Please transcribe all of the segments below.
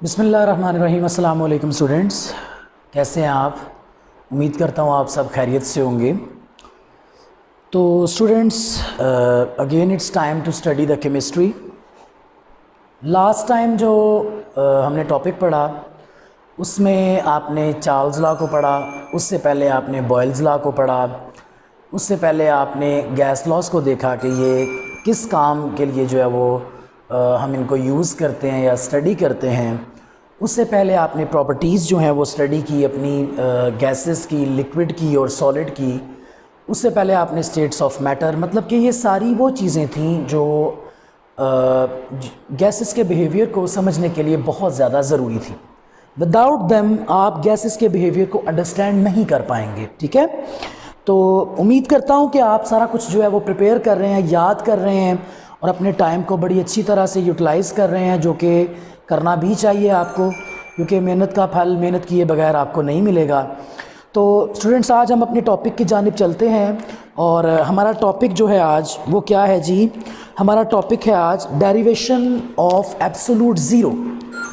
बिस्मिल्लाहिर्रहमानिर्रहीम। अस्सलाम वालेकुम स्टूडेंट्स, कैसे हैं आप? उम्मीद करता हूँ आप सब खैरियत से होंगे। तो students, again its time to study the chemistry. Last time जो हमने टॉपिक पढ़ा उसमें आपने चार्ल्स लॉ को पढ़ा, उससे पहले आपने बॉयल्स लॉ को पढ़ा, उससे पहले आपने गैस लॉज को देखा कि ये किस काम के लिए जो है वो हम इनको यूज़ करते हैं या स्टडी करते हैं। उससे पहले आपने प्रॉपर्टीज़ जो हैं वो स्टडी की अपनी गैसेस की, लिक्विड की और सॉलिड की। उससे पहले आपने स्टेट्स ऑफ मैटर, मतलब कि ये सारी वो चीज़ें थीं जो गैसेस के बिहेवियर को समझने के लिए बहुत ज़्यादा ज़रूरी थी। विदाउट देम आप गैसेस के बिहेवियर को अंडरस्टैंड नहीं कर पाएंगे। ठीक है, तो उम्मीद करता हूँ कि आप सारा कुछ जो है वो प्रिपेयर कर रहे हैं, याद कर रहे हैं और अपने टाइम को बड़ी अच्छी तरह से यूटिलाइज़ कर रहे हैं, जो कि करना भी चाहिए आपको, क्योंकि मेहनत का फल मेहनत किए बगैर आपको नहीं मिलेगा। तो स्टूडेंट्स, आज हम अपने टॉपिक की जानिब चलते हैं और हमारा टॉपिक जो है आज वो क्या है जी? हमारा टॉपिक है आज डेरिवेशन ऑफ एब्सोल्यूट ज़ीरो।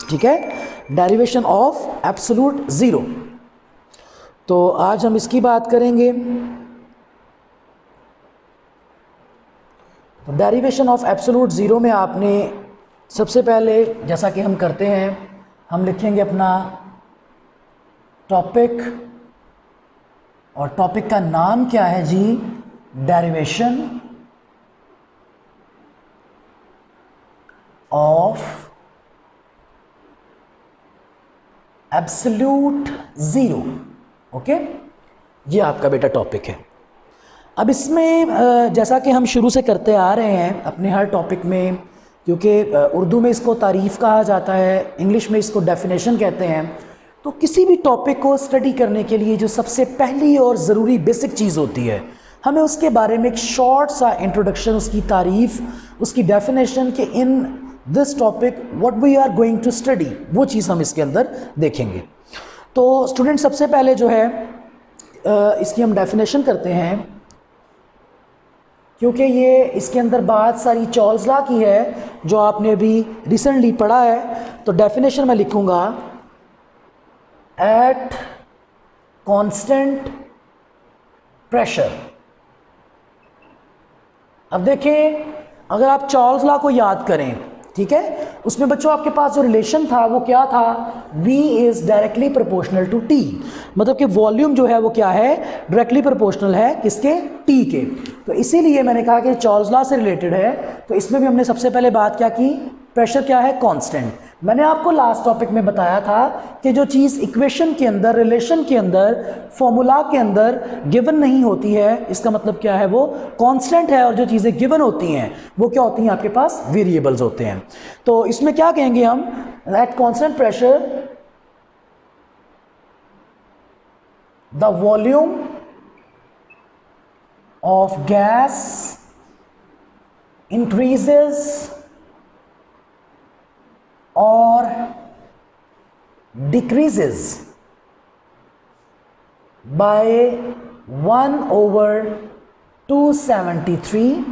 ठीक है, डेरिवेशन ऑफ एब्सोल्यूट ज़ीरो। तो आज हम इसकी बात करेंगे। तो डेरिवेशन ऑफ एब्सोल्यूट ज़ीरो में आपने सबसे पहले, जैसा कि हम करते हैं, हम लिखेंगे अपना टॉपिक, और टॉपिक का नाम क्या है जी? Derivation of absolute zero. Okay, ये आपका बेटा टॉपिक है। अब इसमें जैसा कि हम शुरू से करते आ रहे हैं अपने हर टॉपिक में, क्योंकि उर्दू में इसको तारीफ़ कहा जाता है, इंग्लिश में इसको डेफिनेशन कहते हैं। तो किसी भी टॉपिक को स्टडी करने के लिए जो सबसे पहली और ज़रूरी बेसिक चीज़ होती है, हमें उसके बारे में एक शॉर्ट सा इंट्रोडक्शन, उसकी तारीफ़, उसकी डेफिनेशन कि in this topic what we are going to study, वो चीज़ हम इसके अंदर देखेंगे। तो स्टूडेंट, सबसे पहले जो है इसकी हम डेफिनेशन करते हैं, क्योंकि ये इसके अंदर बात सारी चार्ल्स लॉ की है जो आपने अभी रिसेंटली पढ़ा है। तो डेफिनेशन में लिखूंगा एट कांस्टेंट प्रेशर। अब देखें, अगर आप चार्ल्स लॉ को याद करें, ठीक है, उसमें बच्चों आपके पास जो रिलेशन था वो क्या था? V is directly proportional to T, मतलब कि वॉल्यूम जो है वो क्या है? डायरेक्टली प्रोपोर्शनल है किसके? T के। तो इसीलिए मैंने कहा कि चार्ल्स लॉ से रिलेटेड है। तो इसमें भी हमने सबसे पहले बात क्या की? प्रेशर क्या है? कांस्टेंट। मैंने आपको लास्ट टॉपिक में बताया था कि जो चीज़ इक्वेशन के अंदर, रिलेशन के अंदर, फॉर्मूला के अंदर गिवन नहीं होती है, इसका मतलब क्या है? वो कांस्टेंट है। और जो चीज़ें गिवन होती हैं वो क्या होती हैं? आपके पास वेरिएबल्स होते हैं। तो इसमें क्या कहेंगे हम? At constant pressure the volume of gas increases or decreases by 1/273।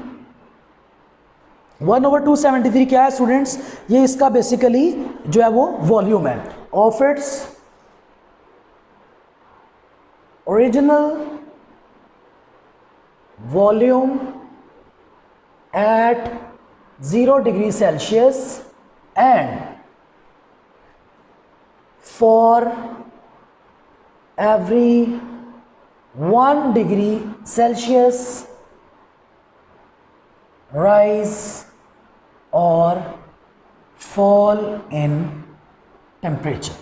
1/273 क्या है स्टूडेंट्स? ये इसका बेसिकली जो है वो वॉल्यूम है of its original volume at 0 degree Celsius and for every 1 degree Celsius rise or fall in temperature।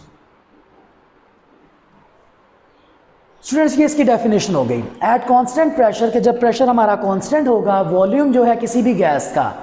Students, ये इसकी डेफिनेशन हो गई। एट कांस्टेंट प्रेशर, के जब प्रेशर हमारा कांस्टेंट होगा, वॉल्यूम जो है किसी भी गैस का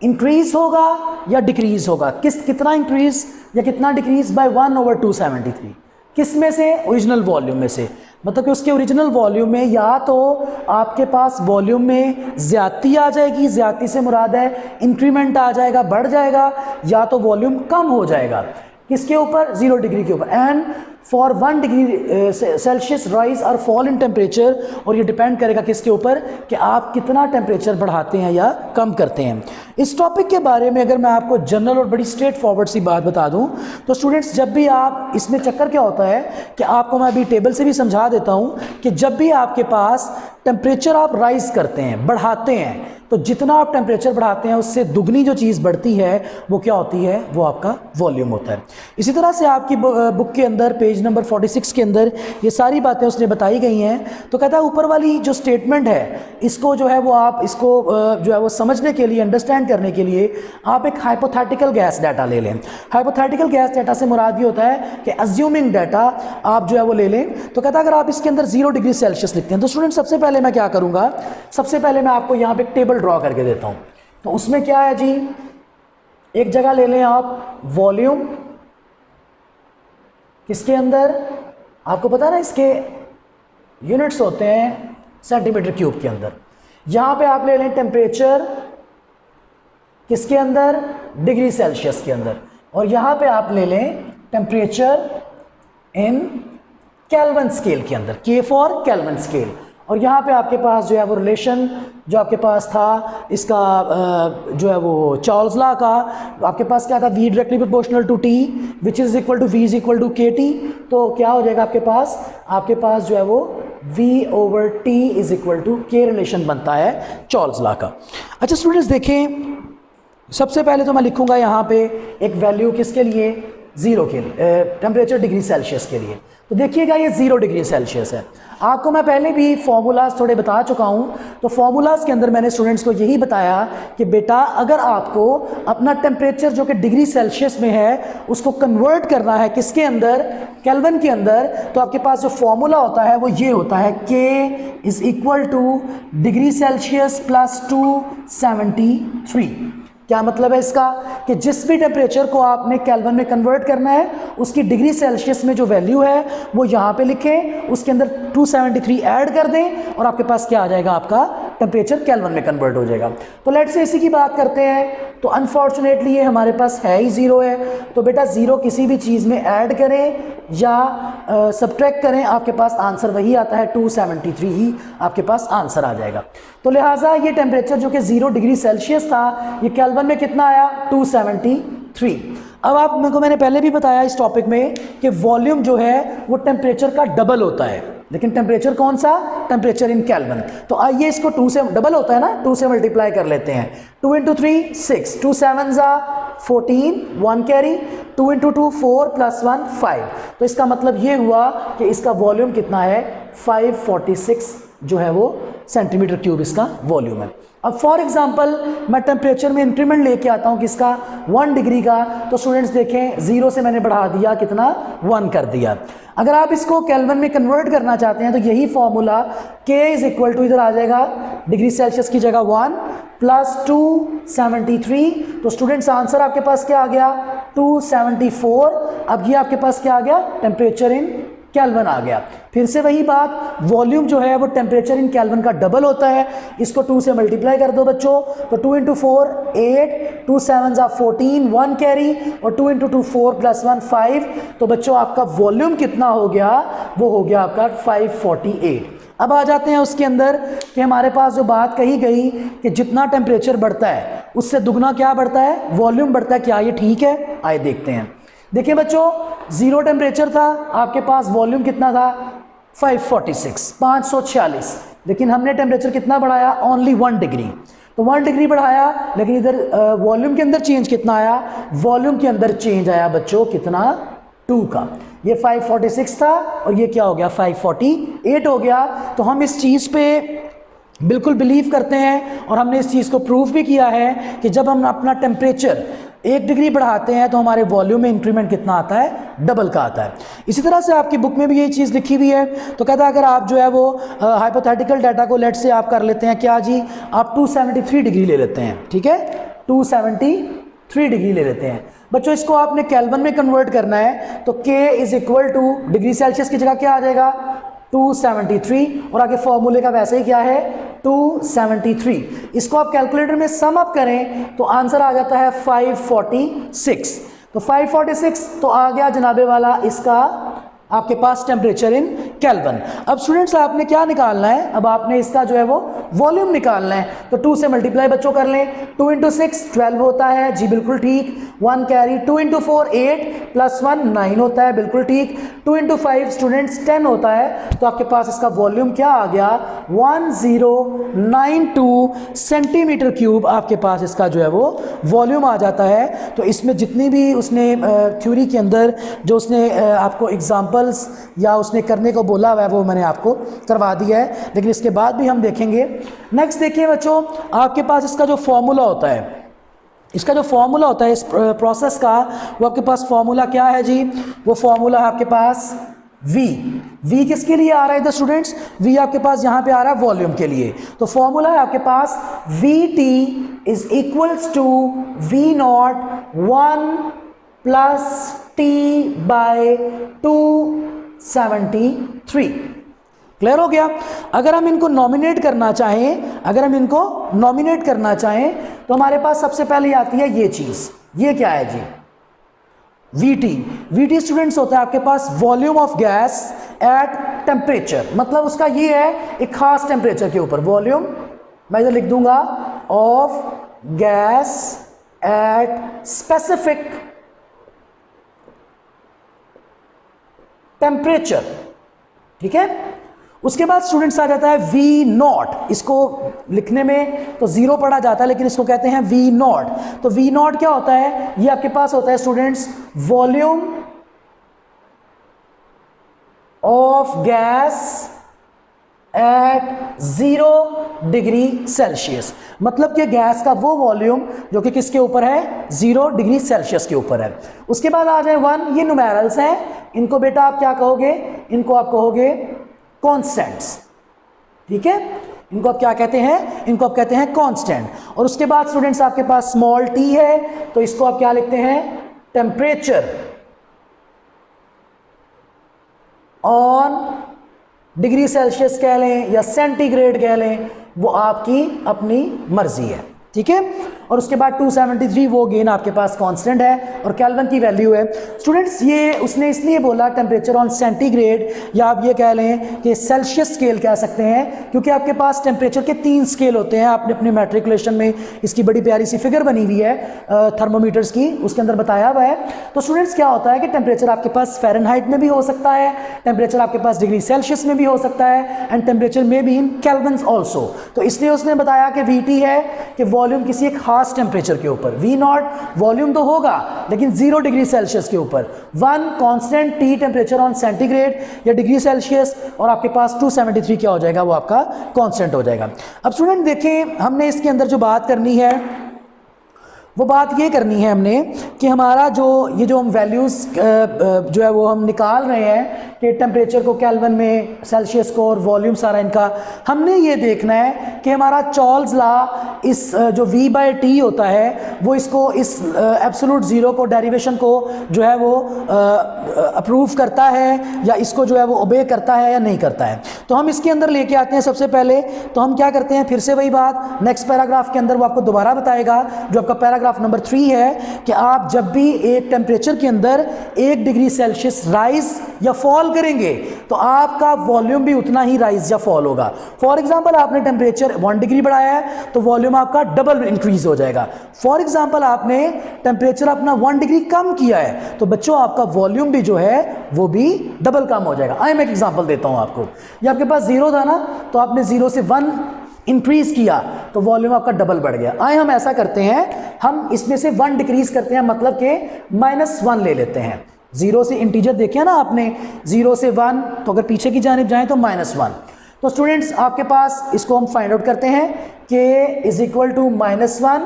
इंक्रीज होगा या डिक्रीज होगा। कितना इंक्रीज या कितना डिक्रीज? बाय 1/273। किस में से? ओरिजिनल वॉल्यूम में से। मतलब कि उसके ओरिजिनल वॉल्यूम में या तो आपके पास वॉल्यूम में ज़्यादती आ जाएगी, ज़्यादती से मुराद है इंक्रीमेंट आ जाएगा, बढ़ जाएगा, या तो वॉल्यूम कम हो जाएगा। किसके ऊपर? 0 डिग्री के ऊपर। And for 1 degree Celsius rise और फॉल इन टेम्परेचर, और ये डिपेंड करेगा किसके ऊपर कि आप कितना टेम्परेचर बढ़ाते हैं या कम करते हैं। इस टॉपिक के बारे में अगर मैं आपको जनरल और बड़ी स्ट्रेट फॉरवर्ड सी बात बता दूं तो स्टूडेंट्स, जब भी आप, इसमें चक्कर क्या होता है कि आपको मैं अभी टेबल से भी समझा देता हूं कि जब भी आपके पास टेम्परेचर आप राइज करते हैं, बढ़ाते हैं, तो जितना आप टेम्परेचर बढ़ाते हैं उससे दुगनी जो चीज़ बढ़ती है वो क्या होती है? वो आपका वॉल्यूम होता है। इसी तरह से आपकी बुक के अंदर पेज नंबर 46 के अंदर ये सारी बातें उसने बताई गई हैं। तो कहता है ऊपर वाली जो स्टेटमेंट है इसको जो है वो आप इसको जो है वो समझने के लिए, अंडरस्टैंड करने के लिए आप एक हाइपोथेटिकल गैस डाटा ले लें। हाइपोथेटिकल गैस डाटा से मुराद ये होता है कि अज्यूमिंग डाटा आप जो है वो ले लें। तो कहता है अगर आप इसके अंदर 0 डिग्री सेल्सियस लिखते हैं तो स्टूडेंट सबसे पहले मैं क्या करूँगा, सबसे पहले मैं आपको यहाँ पे एक टेबल ड्रॉ करके देता हूँ। तो उसमें क्या है जी, एक जगह ले लें आप वॉल्यूम, किसके अंदर? आपको पता है ना इसके यूनिट्स होते हैं सेंटीमीटर क्यूब के अंदर। यहां पे आप ले लें टेम्परेचर, किसके अंदर? डिग्री सेल्सियस के अंदर। और यहां पे आप ले लें टेम्परेचर इन केल्विन स्केल के अंदर, के फॉर केल्विन स्केल। और यहाँ पे आपके पास जो है वो रिलेशन जो आपके पास था इसका जो है वो चार्ल्स लॉ का, आपके पास क्या था? V directly proportional to T which is equal to V is equal to KT। तो क्या हो जाएगा आपके पास जो है वो V over T is equal to K relation बनता है चार्ल्स लॉ का। अच्छा स्टूडेंट्स देखें, सबसे पहले तो मैं लिखूंगा यहाँ पे एक वैल्यू किसके लिए? 0 के लिए, टेम्परेचर डिग्री सेल्सियस के लिए। तो देखिएगा ये 0 डिग्री सेल्सियस है। आपको मैं पहले भी फॉर्मूलाज थोड़े बता चुका हूँ। तो फॉर्मूलाज के अंदर मैंने स्टूडेंट्स को यही बताया कि बेटा अगर आपको अपना टेम्परेचर जो कि डिग्री सेल्सियस में है उसको कन्वर्ट करना है किसके अंदर? केल्विन के अंदर। तो आपके पास जो फॉर्मूला होता है वो ये होता है K is equal two degree Celsius plus 273। क्या मतलब है इसका? कि जिस भी टेम्परेचर को आपने केल्विन में कन्वर्ट करना है उसकी डिग्री सेल्सियस में जो वैल्यू है वो यहाँ पे लिखें, उसके अंदर 273 ऐड कर दें और आपके पास क्या आ जाएगा? आपका टेम्परेचर केल्विन में कन्वर्ट हो जाएगा। तो लेट्स से इसी की बात करते हैं। तो अनफॉर्चुनेटली ये हमारे पास है ही 0 है। तो बेटा 0 किसी भी चीज़ में ऐड करें या सब्ट्रैक्ट करें, आपके पास आंसर वही आता है 273 ही आपके पास आंसर आ जाएगा। तो लिहाजा ये टेम्परेचर जो कि 0 डिग्री सेल्सियस था ये केल्विन में कितना आया? 273। अब आप मेरे को, मैंने पहले भी बताया इस टॉपिक में कि वॉल्यूम जो है वो टेम्परेचर का डबल होता है, लेकिन टेम्परेचर कौन सा? Temperature in kelvin. तो आइए इसको 2 से डबल होता है ना, 2 से मल्टीप्लाई कर लेते हैं। 2 × 3 6, 2 7 14, 1 कैरी, 2 × 2 4 + 1 5। तो इसका मतलब ये हुआ कि इसका वॉल्यूम कितना है? 546 जो है वो सेंटीमीटर क्यूब इसका वॉल्यूम है। अब फॉर एग्जांपल मैं टेम्परेचर में इंक्रीमेंट लेके आता हूँ किसका? 1 डिग्री का। तो स्टूडेंट्स देखें 0 से मैंने बढ़ा दिया कितना? 1 कर दिया। अगर आप इसको केल्विन में कन्वर्ट करना चाहते हैं तो यही formula K is equal to, इधर आ जाएगा डिग्री सेल्सियस की जगह 1 प्लस 273। तो स्टूडेंट्स आंसर आपके पास क्या आ गया? 274। अब ये आपके पास क्या आ गया? टेम्परेचर इन केल्विन आ गया। फिर से वही बात, वॉल्यूम जो है वो टेम्परेचर इन केल्विन का डबल होता है। इसको 2 से मल्टीप्लाई कर दो बच्चों। तो 2 × 4 8, 2 7 14, 1 कैरी, और 2 × 2 4 + 1 5। तो बच्चों आपका वॉल्यूम कितना हो गया? वो हो गया आपका 548। अब आ जाते हैं उसके अंदर कि हमारे पास जो बात कही गई कि जितना टेम्परेचर बढ़ता है उससे दुगना क्या बढ़ता है? वॉल्यूम बढ़ता है। क्या ये ठीक है? आइए देखते हैं। देखिए बच्चों 0 टेम्परेचर था, आपके पास वॉल्यूम कितना था? 546, लेकिन हमने टेम्परेचर कितना बढ़ाया? Only 1 degree. तो 1 डिग्री बढ़ाया, लेकिन इधर वॉल्यूम के अंदर चेंज कितना आया? वॉल्यूम के अंदर चेंज आया बच्चों कितना? 2 का। ये 546 था और ये क्या हो गया? 548 हो गया। तो हम इस चीज़ पे बिल्कुल बिलीव करते हैं और हमने इस चीज़ को प्रूव भी किया है कि जब हम अपना टेम्परेचर 1 डिग्री बढ़ाते हैं तो हमारे वॉल्यूम में इंक्रीमेंट कितना आता है? डबल का आता है। इसी तरह से आपकी बुक में भी यही चीज़ लिखी हुई है। तो कहता है अगर आप जो है वो हाइपोथेटिकल डाटा को लेट से आप कर लेते हैं क्या जी? आप 273 डिग्री ले लेते हैं, ठीक है? 273 डिग्री ले लेते हैं। बच्चों इसको आपने केल्विन में कन्वर्ट करना है तो K is equal two degree Celsius की जगह क्या आ जाएगा? 273। और आगे फॉर्मूले का वैसे ही क्या है? 273। इसको आप कैलकुलेटर में सम अप करें तो आंसर आ जाता है 546। तो 546 तो आ गया जनाबे वाला इसका आपके पास टेम्परेचर इन केल्विन। अब स्टूडेंट्स आपने क्या निकालना है, अब आपने इसका जो है वो वॉल्यूम निकालना है। तो 2 से मल्टीप्लाई बच्चों कर लें, 2 इंटू 6 12 होता है जी, बिल्कुल ठीक, 1 कैरी, 2 इंटू 4 8 प्लस 1 9 होता है, बिल्कुल ठीक, 2 इंटू 5 स्टूडेंट्स 10 होता है। तो आपके पास इसका वॉल्यूम क्या आ गया 1092 सेंटीमीटर क्यूब आपके पास इसका जो है वो वॉल्यूम आ जाता है। तो इसमें जितनी भी उसने थ्योरी के अंदर जो उसने आपको एग्जाम्पल्स या उसने करने को बोला हुआ है वो मैंने आपको करवा दिया है, लेकिन इसके बाद भी हम देखेंगे। नेक्स्ट देखिए बच्चों, आपके पास इसका जो फॉर्मूला होता है, इसका जो फॉर्मूला होता है इस प्रोसेस का, वो आपके पास फॉर्मूला क्या है जी, वो फॉर्मूला है आपके पास V किसके लिए आ रहा है इधर स्टूडेंट्स, V आपके पास यहाँ पे आ रहा है वॉल्यूम के लिए। तो फॉर्मूला है आपके पास VT is equals to V naught 1 plus T by 273। Clear हो गया। अगर हम इनको नॉमिनेट करना चाहें, तो हमारे पास सबसे पहले आती है ये चीज, ये क्या है जी, VT स्टूडेंट्स होता है आपके पास volume of gas at temperature, मतलब उसका ये है एक खास टेम्परेचर के ऊपर, वॉल्यूम मैं इधर लिख दूंगा of gas at specific temperature, ठीक है। उसके बाद स्टूडेंट्स आ जाता है V नॉट, इसको लिखने में तो जीरो पढ़ा जाता है लेकिन इसको कहते हैं V नॉट। तो V नॉट क्या होता है, ये आपके पास होता है students volume of gas eight 0 degree Celsius, मतलब कि गैस का वो वॉल्यूम जो कि किसके ऊपर है 0 डिग्री सेल्सियस के ऊपर है। उसके बाद आ जाए 1, ये न्यूमेरल्स हैं, इनको बेटा आप क्या कहोगे, इनको आप कहोगे कॉन्स्टेंट्स, ठीक है, इनको आप क्या कहते हैं, इनको आप कहते हैं कांस्टेंट। और उसके बाद स्टूडेंट्स आपके पास स्मॉल t है, तो इसको आप क्या लिखते हैं टेम्परेचर ऑन डिग्री सेल्सियस कह लें या सेंटीग्रेड कह लें, वो आपकी अपनी मर्जी है, ठीक है। और उसके बाद 273 वो गेन आपके पास कांस्टेंट है और केल्विन की वैल्यू है। स्टूडेंट्स ये उसने इसलिए बोला टेम्परेचर ऑन सेंटीग्रेड, या आप ये कह लें कि सेल्सियस स्केल कह सकते हैं, क्योंकि आपके पास टेम्परेचर के 3 स्केल होते हैं। आपने अपने मैट्रिकुलेशन में इसकी बड़ी प्यारी सी फिगर बनी हुई है थर्मोमीटर्स की, उसके अंदर बताया हुआ है। तो स्टूडेंट्स क्या होता है कि टेम्परेचर आपके पास फ़ारेनहाइट में भी हो सकता है, टेम्परेचर आपके पास डिग्री सेल्सियस में भी हो सकता है, एंड टेम्परेचर में भी इन केल्विन्स ऑल्सो। तो इसलिए उसने बताया कि VT है कि वॉल्यूम किसी एक खास टेम्परेचर के ऊपर, V नॉट वॉल्यूम तो होगा लेकिन 0 डिग्री सेल्सियस के ऊपर, 1 constant T temperature on centigrade या डिग्री सेल्सियस, और आपके पास 273 क्या हो जाएगा, वो आपका कांस्टेंट हो जाएगा। अब स्टूडेंट देखें, हमने इसके अंदर जो बात करनी है वो बात ये करनी है हमने कि हमारा जो ये जो हम वैल्यूज़ जो है वो हम निकाल रहे हैं कि टेम्परेचर को केल्विन में, सेल्सियस को और वॉल्यूम सारा इनका, हमने ये देखना है कि हमारा चार्ल्स लॉ इस जो V/T होता है वो इसको इस एब्सोल्यूट ज़ीरो को, डेरिवेशन को जो है वो अप्रूव करता है या इसको जो है वो ओबे करता है या नहीं करता है। तो हम इसके अंदर लेके आते हैं सबसे पहले, तो हम क्या करते हैं, फिर से वही बात नेक्स्ट पैराग्राफ के अंदर वो आपको दोबारा बताएगा, जो आपका पैराग्राफ नंबर 3 है कि आप जब भी एक टेम्परेचर के अंदर 1 डिग्री सेल्सियस राइज या फॉल करेंगे तो आपका वॉल्यूम भी उतना ही राइज या फॉल होगा। फॉर एग्जांपल आपने टेम्परेचर 1 डिग्री बढ़ाया है तो वॉल्यूम आपका डबल इंक्रीज हो जाएगा। फॉर एग्जांपल आपने टेम्परेचर अपना 1 डिग्री कम किया है तो बच्चों आपका वॉल्यूम भी जो है वो भी डबल कम हो जाएगा। मैं एक एग्जांपल देता हूं आपको, ये आपके पास 0 था ना, तो आपने 0 से 1 इंक्रीज किया तो वॉल्यूम आपका डबल बढ़ गया। आए हम ऐसा करते हैं, हम इसमें से 1 डिक्रीज करते हैं, मतलब कि -1 ले लेते हैं। 0 से इंटीजर देखिए ना आपने, 0 से 1, तो अगर पीछे की जानिब जाएं तो -1। तो स्टूडेंट्स आपके पास इसको हम फाइंड आउट करते हैं कि इज इक्वल टू -1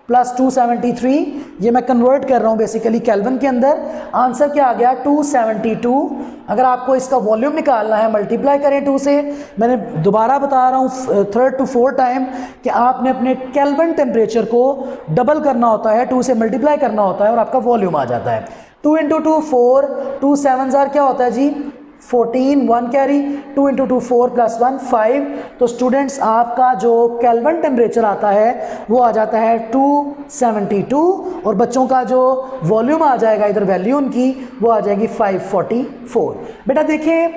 प्लस 273, ये मैं कन्वर्ट कर रहा हूँ बेसिकली केल्विन के अंदर। आंसर क्या आ गया 272। अगर आपको इसका वॉल्यूम निकालना है मल्टीप्लाई करें 2 से। मैंने दोबारा बता रहा हूँ 3rd to 4th टाइम कि आपने अपने केल्विन टेम्परेचर को डबल करना होता है, 2 से मल्टीप्लाई करना होता है और आपका वॉल्यूम आ जाता है। 2 × 2 4, 2 7 क्या होता है जी 14 1 कैरी, 2 इंटू 2 4 प्लस 1 5। तो स्टूडेंट्स आपका जो केल्विन टेम्परेचर आता है वो आ जाता है 272 और बच्चों का जो वॉल्यूम आ जाएगा इधर वैल्यू उनकी वो आ जाएगी 544। बेटा देखिए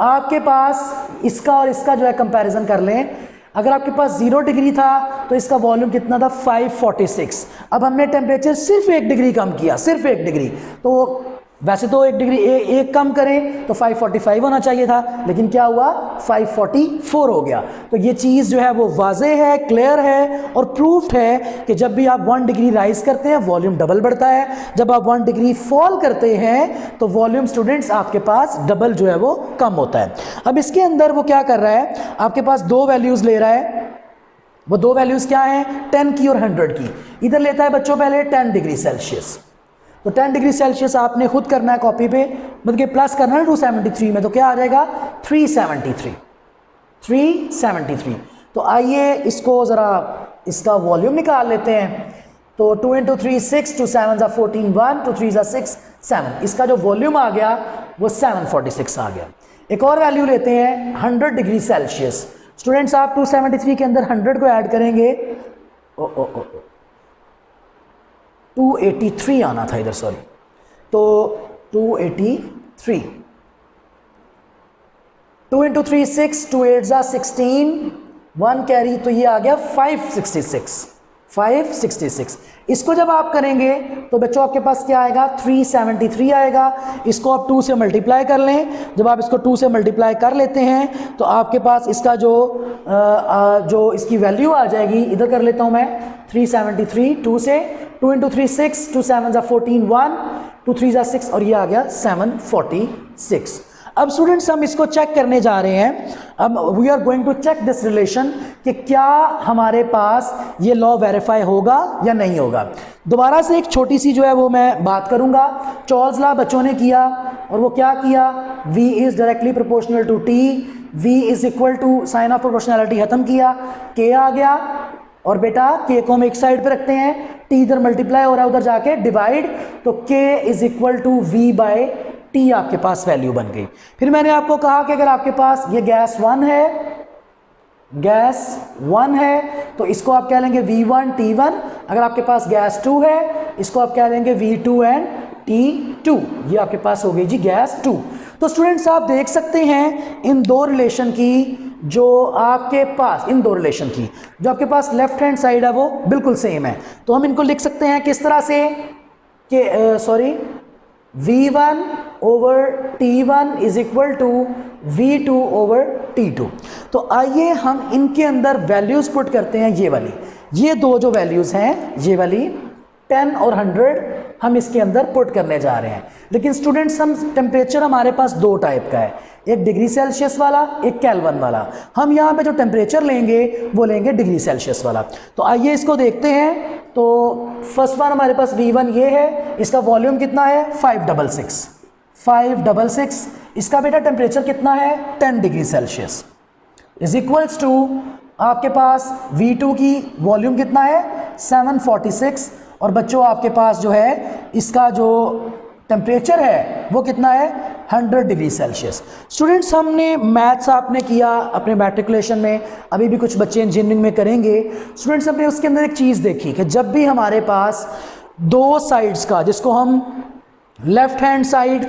आपके पास इसका और इसका जो है कंपैरिजन कर लें। अगर आपके पास 0 डिग्री था तो इसका वॉल्यूम कितना था 546। अब हमने टेम्परेचर सिर्फ 1 डिग्री कम किया, सिर्फ 1 डिग्री, तो वैसे तो 1 डिग्री एक कम करें तो 545 होना चाहिए था, लेकिन क्या हुआ 544 हो गया। तो ये चीज़ जो है वो वाज़े है, क्लियर है और प्रूफ्ड है कि जब भी आप 1 डिग्री राइज करते हैं वॉल्यूम डबल बढ़ता है, जब आप 1 डिग्री फॉल करते हैं तो वॉल्यूम स्टूडेंट्स आपके पास डबल जो है वो कम होता है। अब इसके अंदर वो क्या कर रहा है, आपके पास दो वैल्यूज़ ले रहा है। वो दो वैल्यूज़ क्या हैं, 10 की और 100 की। इधर लेता है बच्चों पहले 10 डिग्री सेल्सियस, तो 10 डिग्री सेल्सियस आपने खुद करना है कॉपी पे, मतलब कि प्लस करना है 273 में, तो क्या आ जाएगा 373। तो आइए इसको ज़रा इसका वॉल्यूम निकाल लेते हैं। तो 2 इंटू 3 6, 2 7 ज़ा 14 1, 2 3 ज़ा 6 7, इसका जो वॉल्यूम आ गया वो 746 आ गया। एक और वैल्यू लेते हैं 100 डिग्री सेल्सियस। स्टूडेंट्स आप 273 के अंदर 100 को ऐड करेंगे, 283 आना था इधर, सॉरी, तो 283, 2 इंटू 3 6, 2 8 ज़ा 16, 1 कैरी, तो ये आ गया 566। इसको जब आप करेंगे तो बच्चों आपके पास क्या आएगा 373 आएगा। इसको आप 2 से मल्टीप्लाई कर लें। जब आप इसको 2 से मल्टीप्लाई कर लेते हैं तो आपके पास इसका जो इसकी वैल्यू आ जाएगी, इधर कर लेता हूं मैं 373 2 से, 2 इंटू 3 6, 2 7 ज़ा 14 1, 2 3 ज़ा 6 और ये आ गया 746। अब स्टूडेंट्स हम इसको चेक करने जा रहे हैं। अब we are going to check this relation कि क्या हमारे पास ये लॉ वेरीफाई होगा या नहीं होगा। दोबारा से एक छोटी सी जो है वो मैं बात करूंगा। चॉल्स लॉ बच्चों ने किया और वो क्या किया, v is directly proportional to t, v is equal to sign of proportionality खत्म किया, k आ गया और बेटा k को हम एक साइड पे रखते हैं, t इधर मल्टीप्लाई हो रहा है उधर जाके डिवाइड, तो k is equal to v by T आपके पास वैल्यू बन गई। फिर मैंने आपको कहा कि अगर आपके पास ये गैस 1 है तो इसको आप कह लेंगे V1 T1। अगर आपके पास गैस 2 है इसको आप कह लेंगे V2 एंड T2। ये आपके पास हो गई जी गैस 2। तो स्टूडेंट्स आप देख सकते हैं इन दो रिलेशन की जो आपके पास, इन दो रिलेशन की जो आपके पास लेफ्ट हैंड साइड है वो बिल्कुल सेम है। तो हम इनको लिख सकते हैं किस तरह से कि V1 over T1 is equal to V2 over T2। तो आइए हम इनके अंदर वैल्यूज पुट करते हैं। ये वाली, ये दो जो वैल्यूज हैं, ये वाली 10 और 100 हम इसके अंदर पुट करने जा रहे हैं। लेकिन स्टूडेंट्स हम टेम्परेचर हमारे पास दो टाइप का है, एक डिग्री सेल्सियस वाला, एक केल्विन वाला। हम यहाँ पे जो टेम्परेचर लेंगे वो लेंगे डिग्री सेल्सियस वाला। तो आइए इसको देखते हैं। तो फर्स्ट वन हमारे पास V1 ये है, इसका वॉल्यूम कितना है 566। इसका बेटा टेम्परेचर कितना है 10 degree Celsius is equals to आपके पास V2 की वॉल्यूम कितना है 746 और बच्चों आपके पास जो है इसका जो टेम्परेचर है वो कितना है 100 डिग्री सेल्सियस। स्टूडेंट्स हमने मैथ्स आपने किया अपने मैट्रिकुलेशन में, अभी भी कुछ बच्चे इंजीनियरिंग में करेंगे। स्टूडेंट्स हमने उसके अंदर एक चीज़ देखी कि जब भी हमारे पास दो साइड्स का, जिसको हम लेफ्ट हैंड साइड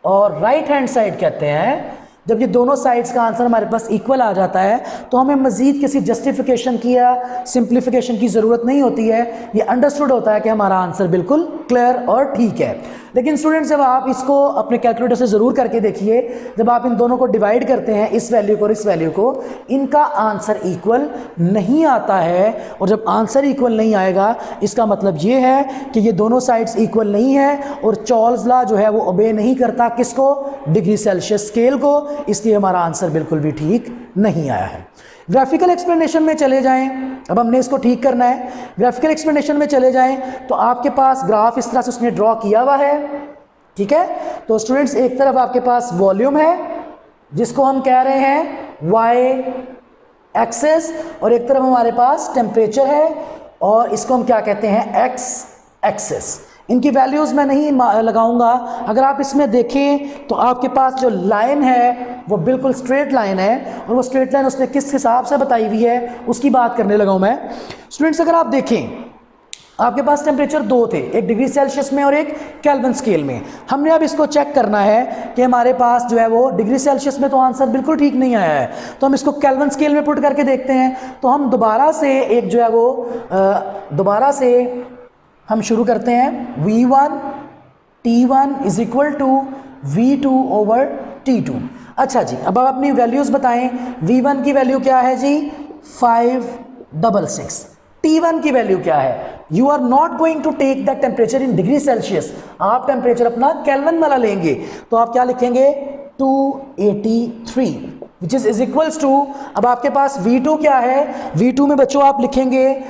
और राइट हैंड साइड कहते हैं, जब ये दोनों साइड्स का आंसर हमारे पास इक्वल आ जाता है तो हमें मज़ीद किसी जस्टिफिकेशन की या सिंप्लीफिकेशन की ज़रूरत नहीं होती है। ये अंडरस्टूड होता है कि हमारा आंसर बिल्कुल क्लियर और ठीक है। लेकिन स्टूडेंट्स जब आप इसको अपने कैलकुलेटर से ज़रूर करके देखिए, जब आप इन दोनों को डिवाइड करते हैं, इस वैल्यू को और इस वैल्यू को, इनका आंसर इक्वल नहीं आता है। और जब आंसर इक्वल नहीं आएगा इसका मतलब ये है कि ये दोनों साइड्स इक्वल नहीं है और चॉल्स लॉ जो है वो ओबे नहीं करता किसको, डिग्री सेल्सियस स्केल को, इसलिए हमारा आंसर बिल्कुल भी ठीक नहीं आया है। ग्राफिकल एक्सप्लेनेशन में चले जाएं, अब हमने इसको ठीक करना है। ग्राफिकल एक्सप्लेनेशन में चले जाएं तो आपके पास ग्राफ इस तरह से उसने ड्रॉ किया हुआ है, ठीक है। तो स्टूडेंट्स एक तरफ आपके पास वॉल्यूम है जिसको हम कह रहे हैं y एक्सेस और एक तरफ हमारे पास टेम्परेचर है और इसको हम क्या कहते हैं x एक्सेस। इनकी वैल्यूज़ मैं नहीं लगाऊंगा। अगर आप इसमें देखें तो आपके पास जो लाइन है वो बिल्कुल स्ट्रेट लाइन है, और वो स्ट्रेट लाइन उसने किस हिसाब से बताई हुई है उसकी बात करने लगा हूँ मैं। स्टूडेंट्स अगर आप देखें आपके पास टेम्परेचर दो थे, एक डिग्री सेल्सियस में और एक केल्विन स्केल में। हमने अब इसको चेक करना है कि हमारे पास जो है वो डिग्री सेल्सियस में तो आंसर बिल्कुल ठीक नहीं आया है, तो हम इसको केल्विन स्केल में पुट करके देखते हैं। तो हम दोबारा से एक जो है वो दोबारा से हम शुरू करते हैं। V1 T1 is equal to V2 over T2। अच्छा जी, अब आप अपनी वैल्यूज़ बताएं। V1 की वैल्यू क्या है जी 566। T1 की वैल्यू क्या है? You are not going to take the temperature in degree Celsius, आप टेम्परेचर अपना केल्विन वाला लेंगे। तो आप क्या लिखेंगे 283 विच इज इक्वल्स टू, अब आपके पास V2 क्या है? V2 में बच्चों आप लिखेंगे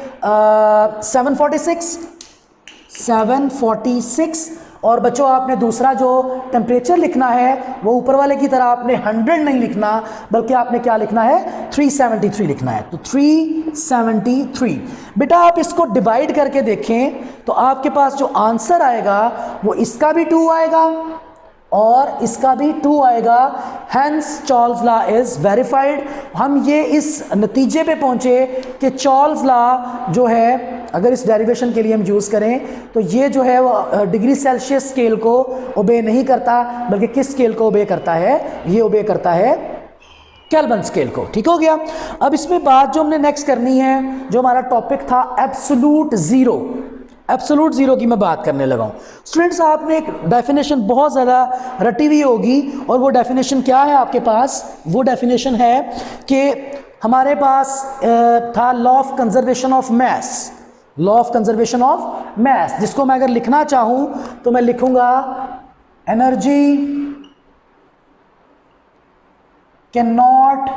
746। और बच्चों आपने दूसरा जो टेम्परेचर लिखना है वो ऊपर वाले की तरह आपने 100 नहीं लिखना, बल्कि आपने क्या लिखना है 373 लिखना है। तो 373 बेटा आप इसको डिवाइड करके देखें तो आपके पास जो आंसर आएगा वो इसका भी 2 आएगा और इसका भी 2 आएगा। Hence Charles law is verified. हम ये इस नतीजे पे पहुंचे कि चार्ल्स लॉ जो है अगर इस डेरिवेशन के लिए हम यूज़ करें तो ये जो है वो डिग्री सेल्सियस स्केल को ओबे नहीं करता, बल्कि किस स्केल को ओबे करता है? ये ओबे करता है केल्विन स्केल को। ठीक हो गया। अब इसमें बात जो हमने नेक्स्ट करनी है, जो हमारा टॉपिक था एब्सोल्यूट ज़ीरो, एब्सोल्यूट ज़ीरो की मैं बात करने लगा हूँ। स्टूडेंट्स आपने एक डेफिनेशन बहुत ज़्यादा रटी हुई होगी, और वो डेफिनेशन क्या है आपके पास? वो डेफिनेशन है कि हमारे पास था law of conservation of mass, law of conservation of mass, जिसको मैं अगर लिखना चाहूं तो मैं लिखूंगा energy can not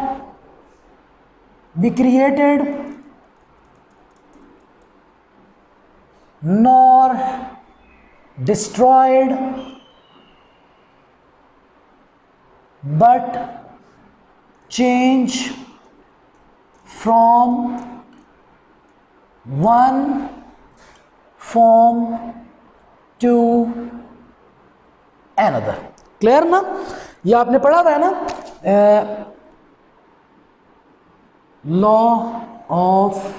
be created nor destroyed but change from one form to another। Clear ना? ये आपने पढ़ा हुआ है ना, law of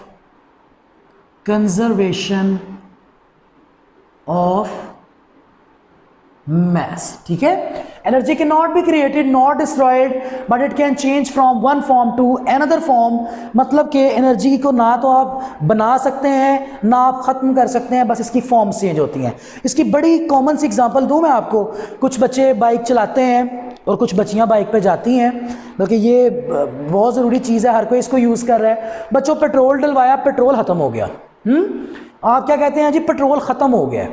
conservation of mass। ठीक है, energy can not be created not destroyed but it can change from one form to another form. मतलब कि एनर्जी को ना तो आप बना सकते हैं ना आप ख़त्म कर सकते हैं, बस इसकी फॉर्म चेंज होती हैं। इसकी बड़ी कॉमन सी एग्जांपल दूं मैं आपको। कुछ बच्चे बाइक चलाते हैं और कुछ बच्चियां बाइक पे जाती हैं, बल्कि ये बहुत ज़रूरी चीज़ है, हर कोई इसको यूज़ कर रहा है। बच्चों पेट्रोल डलवाया, पेट्रोल ख़त्म हो गया। आप क्या कहते हैं जी? पेट्रोल ख़त्म हो गया।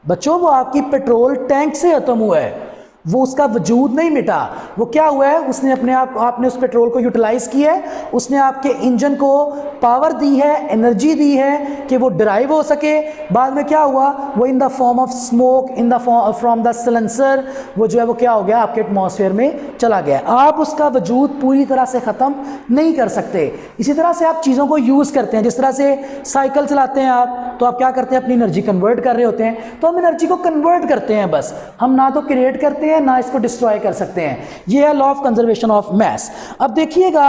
बच्चों वो आपकी पेट्रोल टैंक से ख़त्म हुआ है, वो उसका वजूद नहीं मिटा। वो क्या हुआ है? उसने अपने आपने उस पेट्रोल को यूटिलाइज़ किया है, उसने आपके इंजन को पावर दी है, एनर्जी दी है कि वो ड्राइव हो सके। बाद में क्या हुआ? वो in the form of smoke in the from the silencer, वो जो है वो क्या हो गया? आपके एटमॉस्फेयर में चला गया। आप उसका वजूद पूरी तरह से ख़त्म नहीं कर सकते। इसी तरह से आप चीज़ों को यूज़ करते हैं। जिस तरह से साइकिल चलाते हैं आप, तो आप क्या करते हैं? अपनी एनर्जी कन्वर्ट कर रहे होते हैं। तो हम एनर्जी को कन्वर्ट करते हैं, बस हम ना तो क्रिएट करते हैं ना इसको डिस्ट्रॉय कर सकते हैं। ये है law of conservation of mess. अब देखिएगा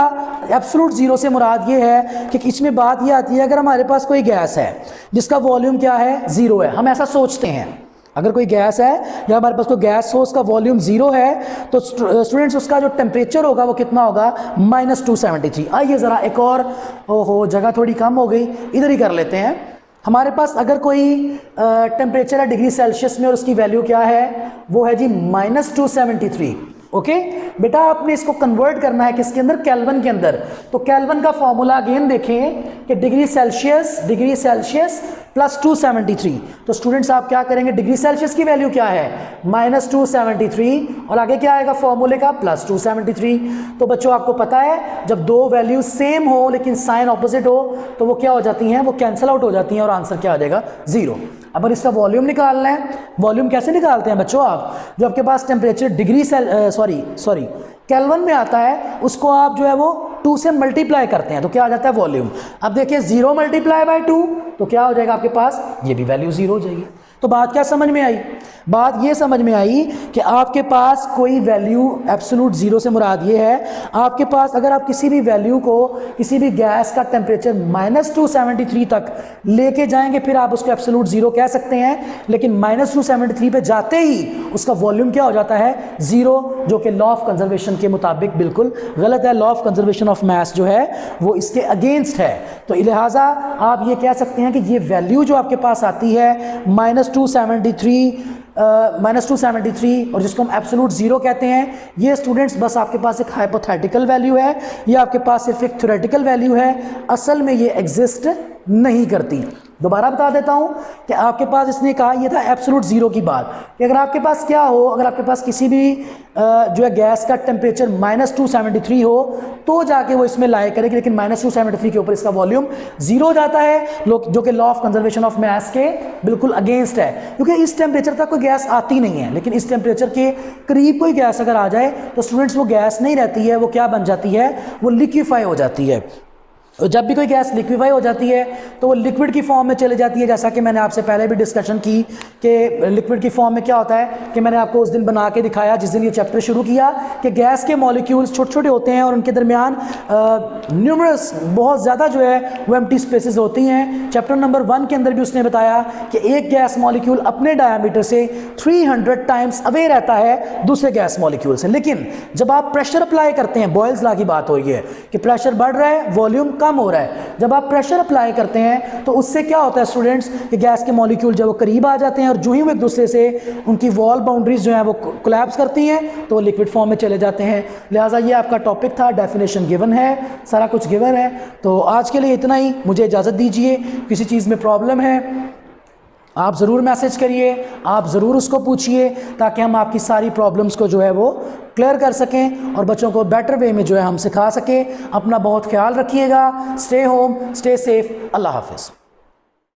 एब्सोल्यूट जीरो से मुराद ये है कि इसमें बात ये आती है, अगर हमारे पास कोई गैस है जिसका वॉल्यूम क्या है? ज़ीरो है। हम ऐसा सोचते हैं, अगर कोई गैस है या हमारे पास कोई गैस हो, उसका वॉल्यूम ज़ीरो है, तो स्टूडेंट्स उसका जो टेम्परेचर होगा वो कितना होगा? -273। आइए ज़रा एक और, ओहो जगह थोड़ी कम हो गई, इधर ही कर लेते हैं। हमारे पास अगर कोई टेम्परेचर है डिग्री सेल्सियस में और उसकी वैल्यू क्या है? वो है जी -273। ओके बेटा आपने इसको कन्वर्ट करना है किसके अंदर? केल्विन के अंदर। तो केल्विन का फॉर्मूला अगेन देखें कि डिग्री सेल्सियस प्लस 273। तो स्टूडेंट्स आप क्या करेंगे? डिग्री सेल्सियस की वैल्यू क्या है? -273, और आगे क्या आएगा फॉर्मूले का? +273। तो बच्चों आपको पता है जब दो वैल्यू सेम हो लेकिन साइन ऑपोजिट हो तो वो क्या हो जाती हैं? वो कैंसिल आउट हो जाती हैं और आंसर क्या आ जाएगा? 0। अब इसका वॉल्यूम निकालना है। वॉल्यूम कैसे निकालते हैं बच्चों? आप जो आपके पास टेम्परेचर डिग्री सॉरी केल्विन में आता है उसको आप जो है वो 2 से मल्टीप्लाई करते हैं तो क्या आ जाता है? वॉल्यूम। अब देखिए 0 × 2 तो क्या हो जाएगा आपके पास? ये भी वैल्यू 0 हो जाएगी। तो बात क्या समझ में आई? बात ये समझ में आई कि आपके पास कोई वैल्यू एब्सोल्यूट ज़ीरो से मुराद ये है, आपके पास अगर आप किसी भी वैल्यू को, किसी भी गैस का टेम्परेचर -273 तक लेके जाएंगे फिर आप उसको एब्सोल्यूट ज़ीरो कह सकते हैं, लेकिन -273 पे जाते ही उसका वॉल्यूम क्या हो जाता है? ज़ीरो, जो कि लॉ ऑफ कंजर्वेशन के मुताबिक बिल्कुल गलत है। Law of conservation of mass जो है वो इसके अगेंस्ट है। तो लिहाजा आप ये कह सकते हैं कि ये वैल्यू जो आपके पास आती है -273 और जिसको हम एब्सोल्यूट ज़ीरो कहते हैं, ये स्टूडेंट्स बस आपके पास एक हाइपोथेटिकल वैल्यू है, ये आपके पास सिर्फ एक थ्योरेटिकल वैल्यू है, असल में ये एग्जिस्ट नहीं करती। दोबारा बता देता हूँ कि आपके पास इसने कहा, ये था एब्सोल्यूट ज़ीरो की बात, कि अगर आपके पास क्या हो, अगर आपके पास किसी भी जो है गैस का टेम्परेचर -273 हो तो जाके वो इसमें लाए करेगी, लेकिन -273 के ऊपर इसका वॉल्यूम ज़ीरो हो जाता है, जो कि law of conservation of mass के बिल्कुल अगेंस्ट है, क्योंकि इस टेम्परेचर तक कोई गैस आती नहीं है, लेकिन इस टेम्परेचर के करीब कोई गैस अगर आ जाए तो स्टूडेंट्स वो गैस नहीं रहती है, वो क्या बन जाती है? वो लिक्विफाई हो जाती है। तो जब भी कोई गैस लिक्विफाई हो जाती है तो वो लिक्विड की फॉर्म में चले जाती है, जैसा कि मैंने आपसे पहले भी डिस्कशन की कि लिक्विड की फॉर्म में क्या होता है, कि मैंने आपको उस दिन बना के दिखाया जिस दिन ये चैप्टर शुरू किया, कि गैस के मॉलिक्यूल्स छोटे छोटे होते हैं और उनके दरमियान न्यूमरस बहुत ज़्यादा जो है वो एम्प्टी स्पेसेस होती हैं। चैप्टर नंबर 1 के अंदर भी उसने बताया कि एक गैस मॉलिक्यूल अपने डायमीटर से 300 टाइम्स अवे रहता है दूसरे गैस मॉलिक्यूल से, लेकिन जब आप प्रेशर अप्लाई करते हैं, बॉयल्स लॉ की बात हो रही है कि प्रेशर बढ़ रहा है, वॉल्यूम कम हो रहा है, जब आप प्रेशर अप्लाई करते हैं तो उससे क्या होता है स्टूडेंट्स, कि गैस के मॉलिक्यूल जब वो करीब आ जाते हैं और जो ही वो एक दूसरे से उनकी वॉल बाउंड्रीज जो है वो कोलैप्स करती हैं तो वो लिक्विड फॉर्म में चले जाते हैं। लिहाजा ये आपका टॉपिक था, डेफिनेशन गिवन है, सारा कुछ गिवन है। तो आज के लिए इतना ही, मुझे इजाज़त दीजिए। किसी चीज़ में प्रॉब्लम है आप ज़रूर मैसेज करिए, आप ज़रूर उसको पूछिए, ताकि हम आपकी सारी प्रॉब्लम्स को जो है वो क्लियर कर सकें और बच्चों को बेटर वे में जो है हम सिखा सकें। अपना बहुत ख्याल रखिएगा। Stay home, stay safe. अल्लाह हाफ़िज़।